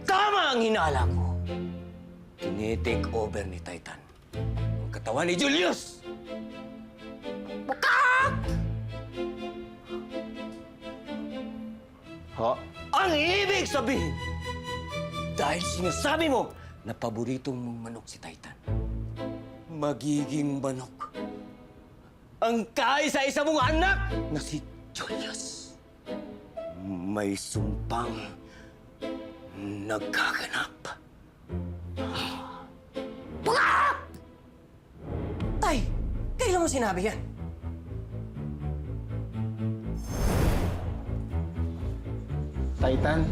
Tama ang hinala ko. Tinitake over ni Titan ang katawan ni Julius. Bakak! Ha? Ang ibig sabihin, dahil sinasabi mo na paboritong mong manok si Titan, magiging manok ang kaisa-isa mong anak na si Julius. May sumpang nagkaganap. Bakak! Tay, kailan mo sinabi yan? Titan,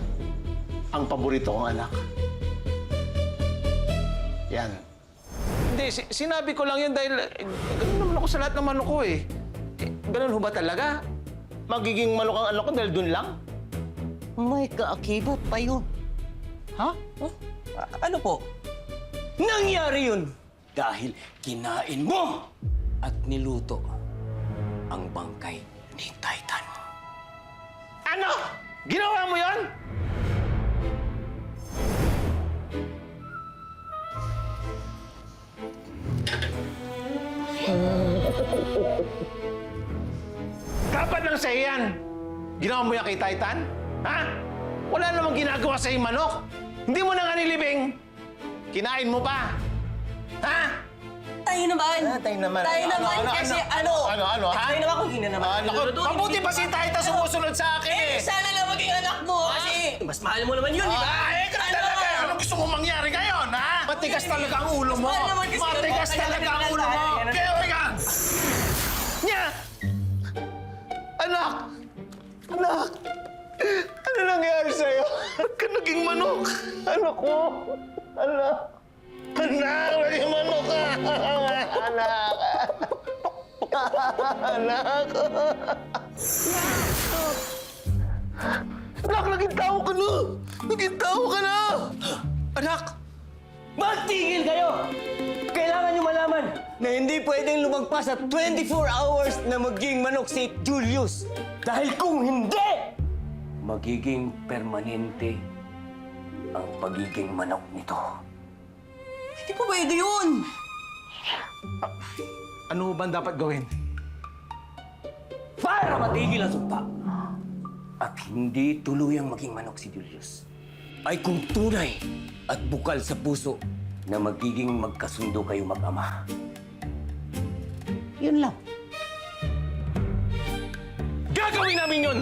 ang paborito kong anak. Yan. Hindi, sinabi ko lang yan dahil ganun naman ako sa lahat ng manok ko eh. Ganun ho ba talaga? Magiging manok ang anak ko dahil dun lang? May kaakibat pa yun. Ha? Ano po? Nangyari yun dahil kinain mo at niluto ang bangkay ni Titan. Ano? Ginawa mo yon? Dapat lang sa'yo yan. Ginawa mo yan kay Titan? Ha? Wala namang ginagawa sa'yo manok. Hindi mo na nga nilibing. Kinain mo pa. Ha? Tayo naman! Tayo naman. Tayo naman kasi ano? Ano? Ha? Tayo naman kung hindi na naman. Naku, mabuti pa si Titan sumusunod sa akin eh. Sana nga maging anak mo kasi mas mahal mo naman yun, di ba? Ganun talaga. Ano gusto mo mangyari ngayon, ha? Matigas talaga ang ulo mo. Mas mahal naman kasi Matigas yun. talaga ang ulo mo. Kaya ka! Nya! Anak! Anak! Ano nangyari sa'yo? Ba't ka naging manok? Anak ko! Anak! Anak! Naging manok ka! Anak! Anak! Anak, naging tao ka na! Naging tao ka na! Anak! Magtigil kayo! Kailangan nyo malaman na hindi pwedeng lumagpas sa 24 hours na maging manok si Julius. Dahil kung hindi, magiging permanente ang pagiging manok nito. Hindi po pwede yun! Ano ba dapat gawin? Para matigil ang sumpa at hindi tuluyang maging manok si Julius, ay kung tunay at bukal sa puso na magiging magkasundo kayo mag-ama. Yun lang. Gagawin namin yun!